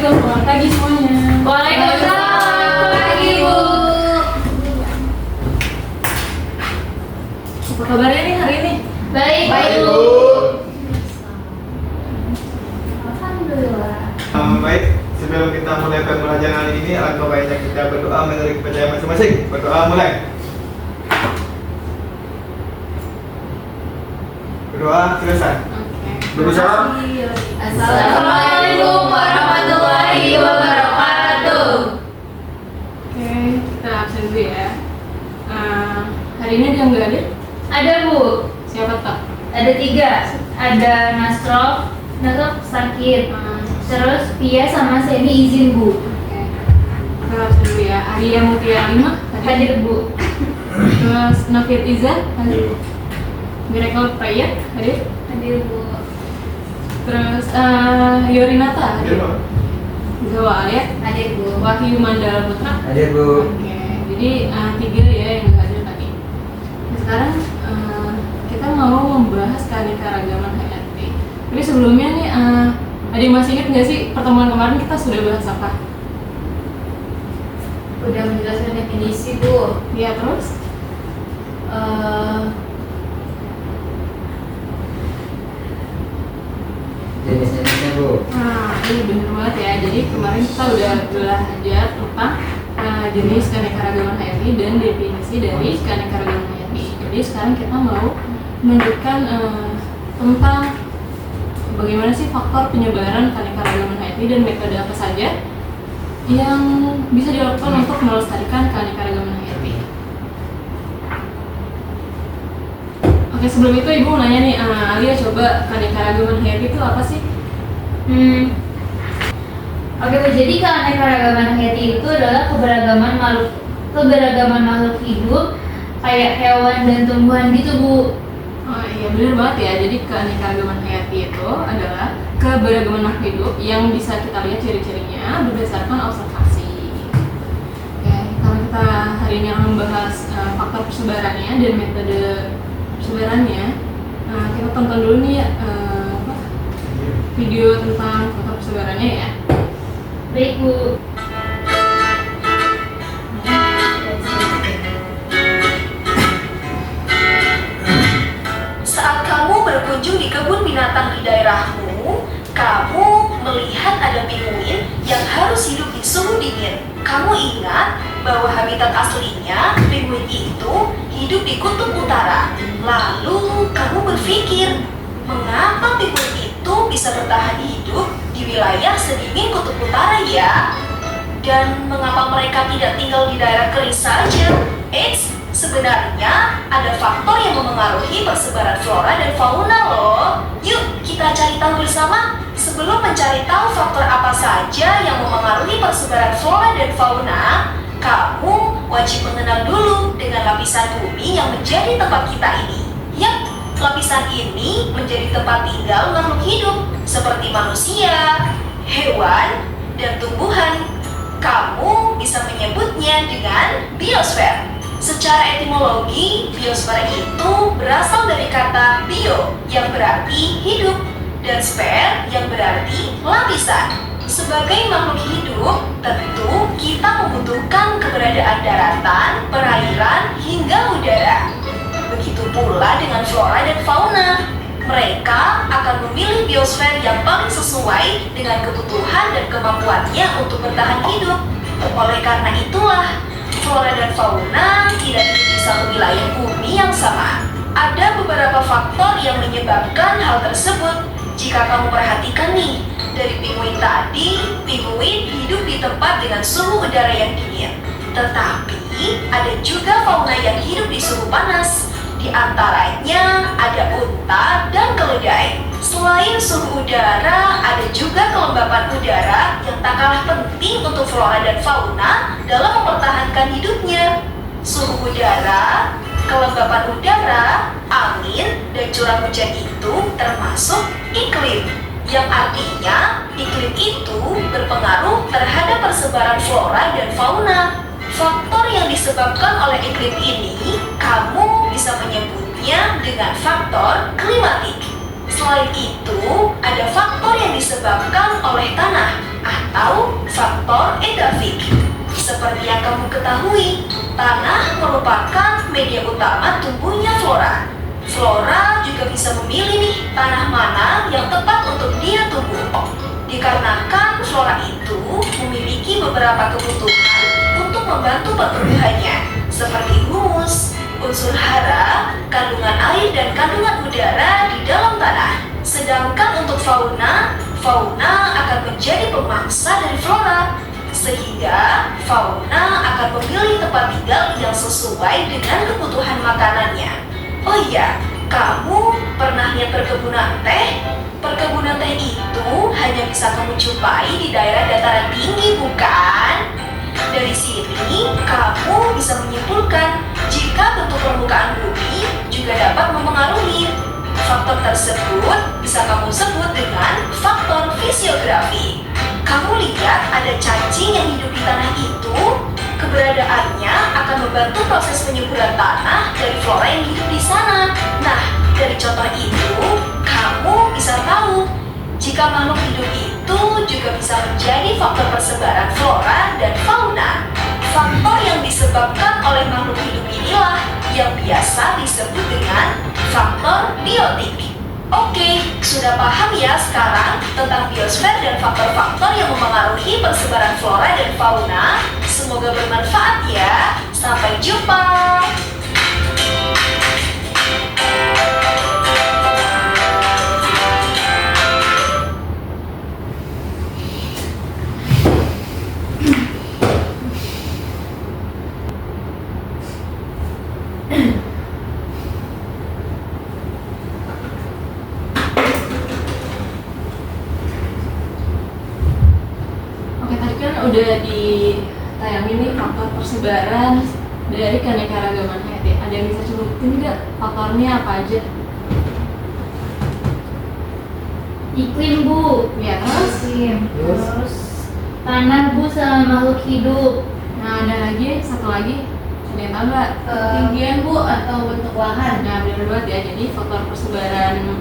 selamat pagi semuanya. Waalaikumsalam, selamat pagi Bu. Apa kabarnya nih hari ini? Baik Bu. Alhamdulillah. Baik, sebelum kita mulai pembelajaran hari ini, alangkah baiknya kita berdoa menurut kepercayaan masing-masing. Berdoa mulai. Berdoa selesai. Berusaha. Assalamualaikum warahmatullahi wabarakatuh. Oke, kita absen dulu ya. Hari ini dia nggak ada? Ada Bu, Siapa tak? ada 3. Ada Nasrof sakit. Terus Pia sama Semi izin Bu. Oke. Kita absen dulu ya. Arya Mutia 5 Hadir Bu. Terus Nafir Iza hadir. Miracle Prayer hadir. Hadir Bu. Terus Yorinata Hadir, hadir. Pak. Zawa Alia. Hadir Bu. Wahyu Mandala Putra. Hadir, Bu. Oke, jadi 3 ya yang nggak hadir tadi. Nah, sekarang kita mau membahas keanekaragaman HRT. Tapi sebelumnya nih, ada yang masih ingat nggak sih pertemuan kemarin kita sudah bahas apa? Udah menjelaskan definisi Bu. Ya terus? Jenis-jenisnya, Bu. Nah, ini bener banget ya. Jadi kemarin kita udah belajar tentang jenis keanekaragaman HRT dan definisi dari keanekaragaman HRT. Jadi sekarang kita mau menunjukkan tentang bagaimana sih faktor penyebaran keanekaragaman HRT dan metode apa saja yang bisa dilakukan untuk melestarikan keanekaragaman HRT. Oke, sebelum itu Ibu mau nanya nih, Alia, coba keanekaragaman HRT itu apa sih? Oke Bu, jadi keanekaragaman hayati itu adalah keberagaman makhluk hidup kayak hewan dan tumbuhan gitu Bu. Oh iya, benar banget ya. Jadi keanekaragaman hayati itu adalah keberagaman makhluk hidup yang bisa kita lihat ciri-cirinya berdasarkan observasi. Oke, karena kita hari ini akan membahas faktor persebarannya dan metode persebarannya, kita tonton dulu nih video tentang faktor persebarannya ya. Baik Bu. Saat kamu berkunjung di kebun binatang di daerahmu, kamu melihat ada pinguin yang harus hidup di suhu dingin. Kamu ingat bahwa habitat aslinya pinguin itu hidup di kutub utara. Lalu kamu berpikir, mengapa pinguin itu bisa bertahan hidup di wilayah sedingin kutub utara ya? Dan mengapa mereka tidak tinggal di daerah kering saja? Eits, sebenarnya ada faktor yang memengaruhi persebaran flora dan fauna loh. Yuk kita cari tahu bersama. Sebelum mencari tahu faktor apa saja yang memengaruhi persebaran flora dan fauna, kamu wajib mengenal dulu dengan lapisan bumi yang menjadi tempat kita ini. Yap, lapisan ini menjadi tempat tinggal makhluk hidup seperti manusia, hewan, dan tumbuhan. Kamu bisa menyebutnya dengan biosfer. Secara etimologi, biosfer itu berasal dari kata bio yang berarti hidup dan sfer yang berarti lapisan. Sebagai makhluk hidup, tentu kita membutuhkan keberadaan daratan, perairan, hingga udara. Begitu pula dengan flora dan fauna. Mereka akan memilih biosfer yang paling sesuai dengan kebutuhan dan kemampuannya untuk bertahan hidup. Oleh karena itulah, flora dan fauna tidak hidup di satu wilayah bumi yang sama. Ada beberapa faktor yang menyebabkan hal tersebut. Jika kamu perhatikan nih, dari pinguin tadi, pinguin hidup di tempat dengan suhu udara yang dingin. Tetapi, ada juga fauna yang hidup di suhu panas. Di antaranya ada unta dan keledai. Selain suhu udara, ada juga kelembapan udara yang tak kalah penting untuk flora dan fauna dalam mempertahankan hidupnya. Suhu udara, kelembapan udara, angin, dan curah hujan itu termasuk iklim, yang artinya iklim itu berpengaruh terhadap persebaran flora dan fauna. Faktor yang disebabkan oleh iklim ini, kamu bisa menyebutnya dengan faktor klimatik. Selain itu, ada faktor yang disebabkan oleh tanah atau faktor endafik. Seperti yang kamu ketahui, tanah merupakan media utama tumbuhnya flora. Flora juga bisa memilih nih tanah mana yang tepat untuk dia tumbuh. Dikarenakan flora itu memiliki beberapa kebutuhan untuk membantu pertumbuhannya, seperti humus, unsur hara, kandungan air dan kandungan udara di dalam tanah. Sedangkan untuk fauna akan menjadi pemangsa dari flora, sehingga fauna akan memilih tempat tinggal yang sesuai dengan kebutuhan makanannya. Oh iya, kamu pernah lihat perkebunan teh? Perkebunan teh itu hanya bisa kamu jumpai di daerah dataran tinggi, bukan? Dari sini, kamu bisa menyimpulkan jika bentuk permukaan bumi juga dapat mempengaruhi. Faktor tersebut bisa kamu sebut dengan faktor fisiografi. Kamu lihat ada cacing yang hidup di tanah itu, keberadaannya akan membantu proses penyuburan tanah dari flora yang hidup di sana. Nah, dari contoh itu, kamu bisa tahu jika makhluk hidup itu juga bisa menjadi faktor persebaran flora dan fauna. Faktor yang disebabkan oleh makhluk hidup inilah yang biasa disebut dengan faktor biotik. Oke, sudah paham ya sekarang tentang biosfer dan faktor-faktor yang mempengaruhi persebaran flora dan fauna? Semoga bermanfaat ya. Sampai jumpa. Oke, tadi kan udah ditayangin nih faktor persebaran dari keanekaragaman hayati. Ada yang bisa sebutin nggak faktornya apa aja? Iklim, Bu. Ya, Iklim. Terus tanah, Bu, sama makhluk hidup. nah ada lagi, satu lagi. Ada yang tahu nggak? Ketinggian, Bu, atau bentuk lahan. Nah, benar banget ya. Jadi faktor persebaran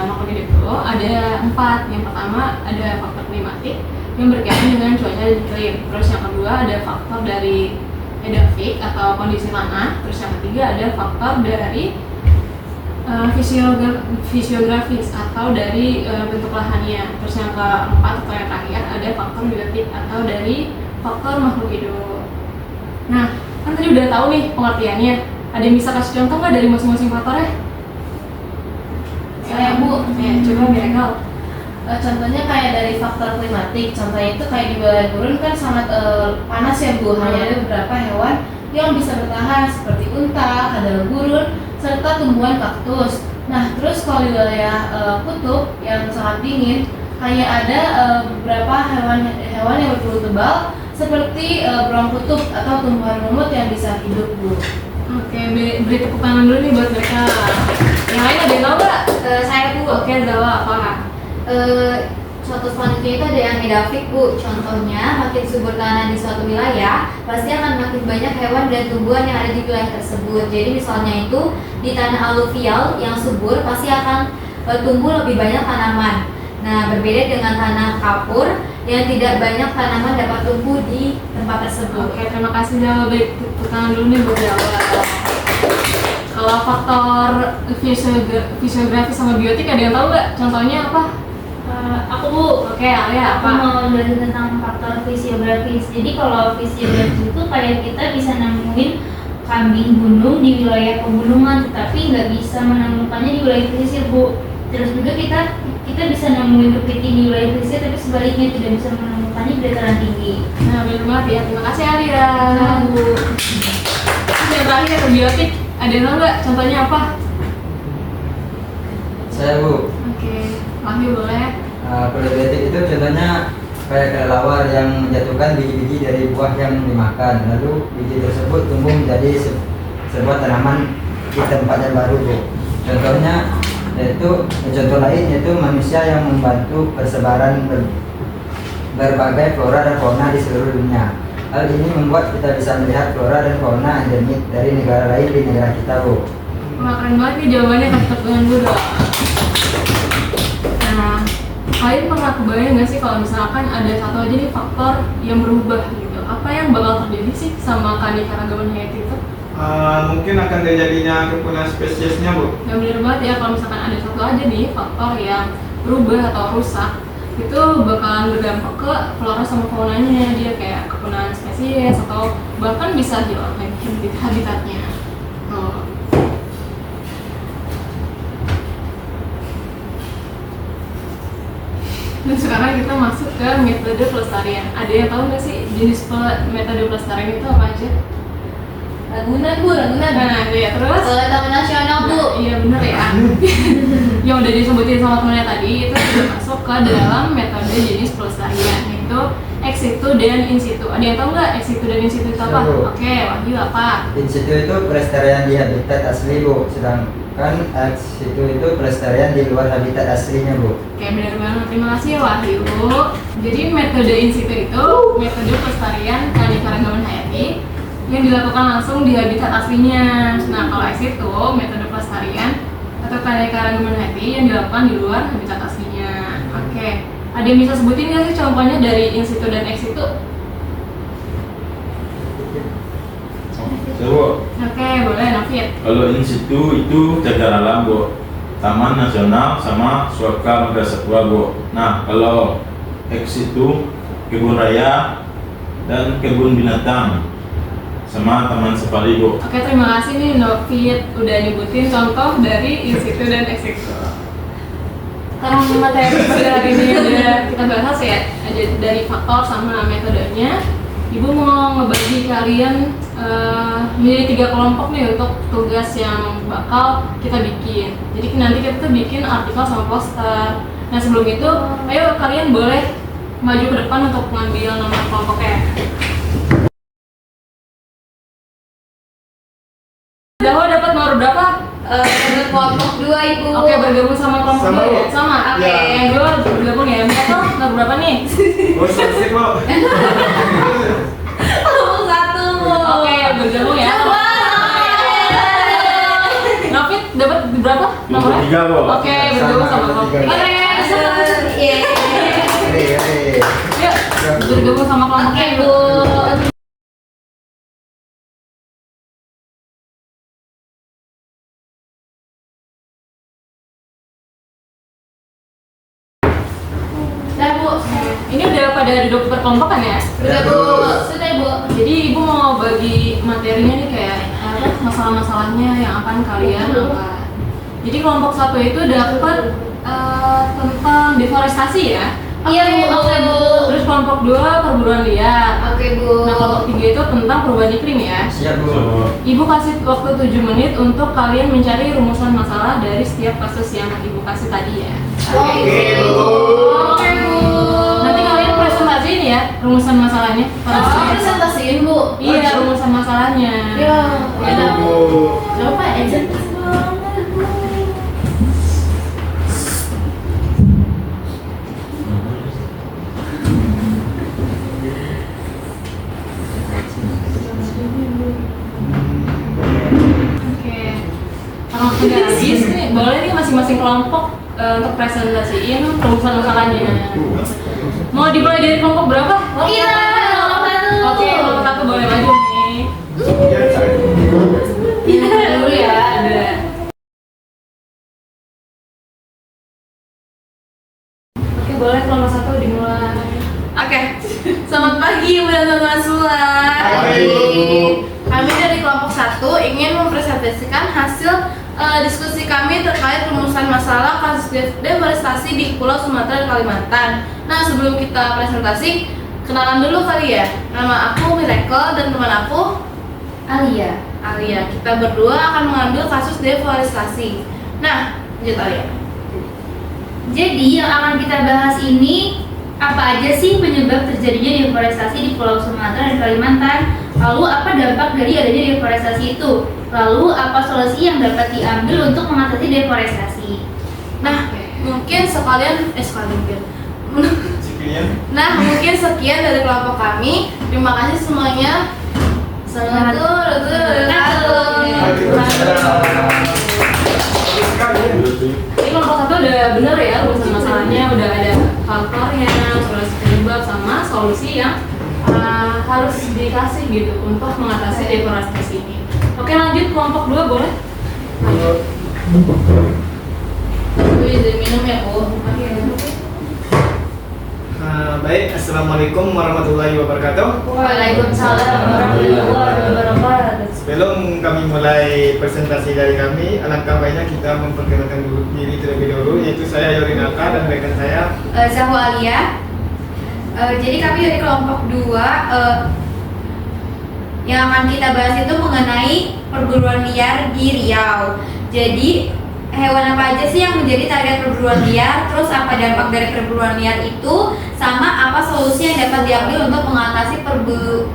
makhluk hidup itu ada 4. Yang pertama ada faktor klimatik yang berkaitan dengan cuaca dan iklim. Terus yang kedua ada faktor dari edafik atau kondisi tanah. Terus yang ketiga ada faktor dari fisiografis atau dari bentuk lahannya. Terus yang keempat atau yang terakhir ada faktor biotik atau dari faktor makhluk hidup. Nah, kan tadi udah tahu nih pengertiannya. Ada yang bisa kasih contoh nggak dari masing-masing faktornya? Saya, Bu. Ya, coba Miracle. Contohnya kayak dari faktor klimatik. Contohnya itu kayak di wilayah gurun kan sangat panas ya, Bu. Hanya ada beberapa hewan yang bisa bertahan seperti unta, kadal gurun, serta tumbuhan kaktus. Nah, terus kalau di wilayah kutub yang sangat dingin, hanya ada beberapa hewan yang berbulu tebal seperti beruang kutub atau tumbuhan lumut yang bisa hidup, Bu. Oke, beri tepuk tangan dulu nih buat mereka. Yang lain ada yang tahu nggak? Saya, Bu. Oke, Zawa apa? Contoh selanjutnya itu ada yang edafik, Bu. Contohnya, makin subur tanah di suatu wilayah, pasti akan makin banyak hewan dan tumbuhan yang ada di wilayah tersebut. Jadi misalnya itu di tanah aluvial yang subur pasti akan tumbuh lebih banyak tanaman. Nah, berbeda dengan tanah kapur yang tidak banyak tanaman dapat tumbuh di tempat tersebut. Oke, terima kasih Zawa. Beri tepuk tangan dulu nih buat Zawa. Kalau faktor fisiografi sama biotik ada yang tahu nggak? Contohnya apa? Aku, Bu. Oke, Alia Aku apa? mau belajar tentang faktor fisiografis. Jadi kalau fisiografis itu kayak kita bisa nemuin kambing gunung di wilayah pegunungan, tetapi nggak bisa menemukannya di wilayah pesisir, Bu. Terus juga kita bisa nemuin kepiting di wilayah pesisir, tapi sebaliknya tidak bisa menemukannya di dataran tinggi. Nah, benar banget ya. Terima kasih Alia. Bu. Terus yang terakhir ada biotik. Ada yang tahu nggak? Contohnya apa? Saya, Bu. Oke, Wahyu boleh. Probiotik itu contohnya kayak kelelawar yang menjatuhkan biji-biji dari buah yang dimakan, lalu biji tersebut tumbuh menjadi sebuah tanaman di tempat yang baru, Bu. Contohnya contoh lain yaitu manusia yang membantu persebaran berbagai flora dan fauna di seluruh dunia. Hal ini membuat kita bisa melihat flora dan fauna endemik dari negara lain di negara kita, Bu. Wah, keren banget nih jawabannya, kasih tepuk tangan dulu dong. Nah, kalian pernah kebayang nggak sih kalau misalkan ada satu aja nih faktor yang berubah gitu? Apa yang bakal terjadi sih sama keanekaragaman hayati itu? Mungkin akan terjadinya kepunahan spesiesnya, Bu. Yang bener banget ya, kalau misalkan ada satu aja nih faktor yang berubah atau rusak, itu bakalan berdampak ke flora sama faunanya, dia kayak kepunahan spesies atau bahkan bisa hilang habitatnya. Dan sekarang kita masuk ke metode pelestarian. Ada yang tahu nggak sih jenis metode pelestarian itu apa aja? Ragunan Bu, ragunan. Nah, ya terus? Taman nasional Bu. Nah, iya bener ya. Yang udah disebutin sama temennya tadi itu sudah masuk ke dalam metode jenis pelestarian, yaitu ex situ dan in situ. Ada yang tahu nggak ex situ dan in situ itu apa? Tahu. Oke, Wahyu apa? In situ itu pelestarian di habitat asli, Bu. Sedangkan ex situ itu pelestarian di luar habitat aslinya, Bu. Oke, benar banget. Terima kasih ya Wahyu. Jadi metode in situ itu metode pelestarian keanekaragaman hayati yang dilakukan langsung di habitat aslinya. Nah, kalau ex situ metode pelestarian atau keanekaragaman hayati yang dilakukan di luar habitat aslinya. Oke, ada yang bisa sebutin nggak sih contohnya dari in situ dan ex situ? Coba. Oke, boleh Nafid. Kalau in situ itu cagar alam, Bu. Taman nasional sama suaka marga satwa, Bu. Nah, kalau ex situ kebun raya dan kebun binatang sama taman safari, Bu. Oke, terima kasih nih Nafid udah nyebutin contoh dari in situ dan ex situ. Sekarang materi pada hari ini udah kita bahas ya, dari faktor sama metodenya. Ibu mau ngebagi kalian menjadi 3 kelompok nih untuk tugas yang bakal kita bikin. Jadi nanti kita tuh bikin artikel sama poster. Nah sebelum itu, ayo kalian boleh maju ke depan untuk mengambil nomor kelompoknya. Daho dapat nomor berapa? Kelompok 2 Ibu. Oke, bergabung sama kelompok Sama, dua ya? Bu. Sama. Oke, Ya. yang dua bergabung ya. Mereka nomor berapa nih? Oh, statistik, Bu. Kelompok 1 Bu. Oke, bergabung ya. Nafid dapat berapa nomornya? Kelompok 3, Bu. Oke, bergabung sama kelompok Sama, tiga. Yuk, bergabung sama kelompok Oke tiga. Bu. Dah Bu, ini udah pada duduk berkelompokan ya? Sudah Bu. Sudah Bu. Jadi ibu mau bagi materinya nih kayak apa masalah-masalahnya yang akan kalian angkat. Jadi kelompok 1 itu dapat tentang deforestasi ya. Iya Bu. Oke Bu. Terus kelompok 2 perburuan liar. Oke Bu. Nah kelompok 3 itu tentang perubahan iklim ya. Siap, Bu. Coba. Ibu kasih waktu 7 menit untuk kalian mencari rumusan masalah dari setiap kasus yang ibu kasih tadi ya. Oke Bu. Oke Bu. Nanti kalian presentasiin ya rumusan masalahnya. Oh, presentasiin Bu. Iya, rumusan masalahnya. Ya. Ya. Bu. Coba aja. Oke. Kalau sudah habis nih, boleh nih masing-masing kelompok untuk presentasiin rumusan masalahnya. Mau dimulai dari kelompok berapa? Iya. Oke, kelompok 1 boleh maju nih. Ya, saya. Dulu ya, ada. Oke, boleh kelompok 1 dimulai. Oke, selamat pagi Ibu dan teman-teman semua. Pagi, Bu. Kami dari kelompok 1 ingin mempresentasikan hasil diskusi kami terkait rumusan masalah kasus deforestasi di Pulau Sumatera dan Kalimantan. Nah, sebelum kita presentasi, kenalan dulu kali ya. Nama aku Miracle dan teman aku Alia. Kita berdua akan mengambil kasus deforestasi. Nah, lanjut Alia. Jadi yang akan kita bahas ini apa aja sih penyebab terjadinya deforestasi di Pulau Sumatera dan Kalimantan? Lalu apa dampak dari adanya deforestasi itu? Lalu apa solusi yang dapat diambil untuk mengatasi deforestasi? Nah, mungkin sekalian Sekian. Nah, mungkin sekian dari kelompok kami. Terima kasih semuanya. Selamat. Waalaikumsalam. Bagus sekali ya. Ini kelompok 1 udah bener ya rumusan masalahnya, udah ada faktornya, terus penyebab sama solusi yang harus dikasih gitu untuk mengatasi deforestasi ini. Oke, lanjut kelompok 2 boleh? Gue izin minum ya, Bu. Baik, assalamualaikum warahmatullahi wabarakatuh. Waalaikumsalam warahmatullahi wabarakatuh. Sebelum kami mulai presentasi dari kami, alangkah baiknya kita memperkenalkan diri terlebih dahulu, yaitu saya Yorinaka dan rekan saya Zahwa Alia. Jadi kami dari kelompok 2 yang akan kita bahas itu mengenai perburuan liar di Riau. Jadi hewan apa aja sih yang menjadi target perburuan liar, terus apa dampak dari perburuan liar itu, sama apa solusi yang dapat diambil untuk mengatasi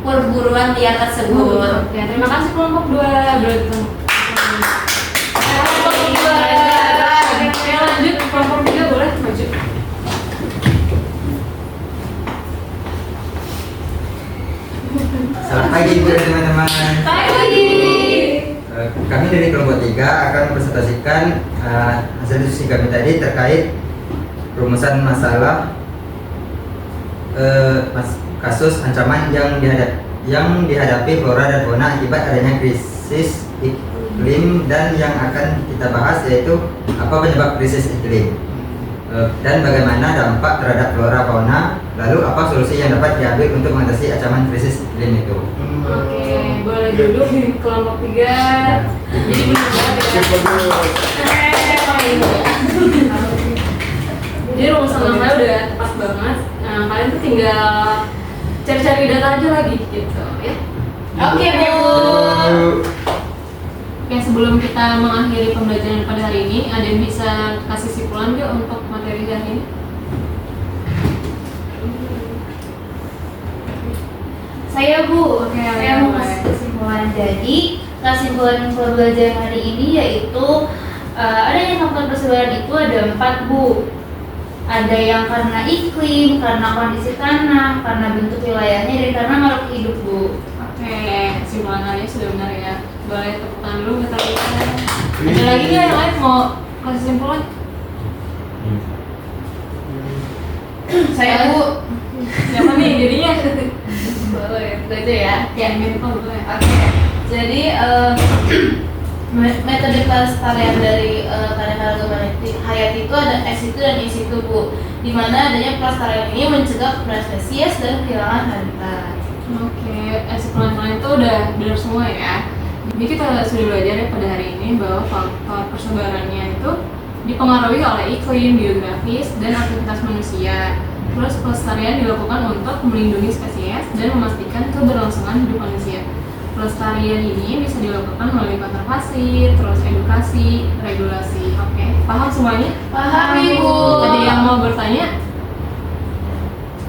perburuan liar tersebut. Oke, terima kasih kelompok 2. Kelompok 2. Oke, lanjut kelompok 3 boleh maju. Selamat pagi ibu dan teman-teman. Pagi. Kami dari kelompok 3 akan mempresentasikan hasil diskusi kami tadi terkait rumusan masalah kasus ancaman yang dihadapi flora dan fauna akibat adanya krisis iklim, dan yang akan kita bahas yaitu apa penyebab krisis iklim dan bagaimana dampak terhadap flora fauna, lalu apa solusi yang dapat diambil untuk mengatasi ancaman krisis iklim itu. Oke, boleh duduk di kelompok 3. Jadi benar ya. Jadi rumusan masalahnya udah tepat banget. Nah, kalian tuh tinggal cari-cari data aja lagi gitu ya. Oke, Bu. Oke, sebelum kita mengakhiri pembelajaran pada hari ini, ada yang bisa kasih simpulan nggak untuk materi hari ini? Saya, Bu. Oke, Saya mau boleh. kasih kesimpulan. Jadi kesimpulan pembelajaran hari ini yaitu adanya faktor persebaran itu ada 4, Bu. Ada yang karena iklim, karena kondisi tanah, karena bentuk wilayahnya, dan karena makhluk hidup, Bu. Oke, kesimpulan hari ini sudah benar ya. Boleh tepuk tangan dulu kita lihat. Ada lagi nggak yang lain mau kasih simpulan? Saya, Bu. Siapa nih jadinya? Boleh, itu ya. Ya, Minto boleh. Oke. Jadi metode pelestarian dari keanekaragaman hayati itu ada ex situ dan in situ, Bu. Di mana adanya pelestarian ini mencegah kepunaan spesies dan kehilangan habitat. Oke, kesimpulan itu udah benar semua ya. Jadi kita sudah belajar ya pada hari ini bahwa faktor persebarannya itu dipengaruhi oleh iklim, geografis, dan aktivitas manusia. Terus pelestarian dilakukan untuk melindungi spesies dan memastikan keberlangsungan hidup manusia. Pelestarian ini bisa dilakukan melalui konservasi, terus edukasi, regulasi. Oke, paham semuanya? Paham, Ibu. Ada yang mau bertanya?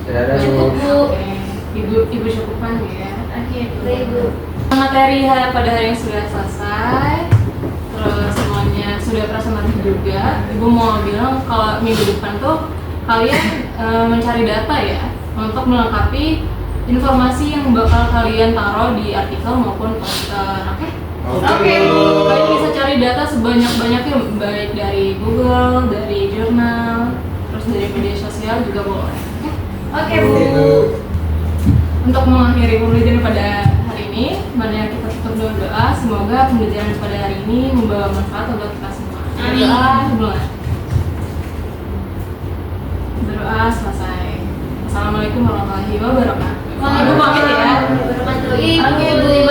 Sudah ada Cukup, Bu. Oke, ibu cukupkan ya. Oke, Ibu. Materi pada hari yang sudah selesai, terus semuanya sudah presentasi juga. Ibu mau bilang kalau minggu depan tuh kalian mencari data ya untuk melengkapi informasi yang bakal kalian taruh di artikel maupun poster. Oke, kalian bisa cari data sebanyak-banyaknya, baik dari Google, dari jurnal, terus dari media sosial juga boleh. Oke, Bu. Untuk mengakhiri pembelajaran pada hari ini, mari kita tutup dengan doa. Semoga pembelajaran pada hari ini membawa manfaat untuk kita semua. Amin. Doa, berdoa selesai. Assalamualaikum warahmatullahi wabarakatuh. Ibu pamit ya. Oke, Bu.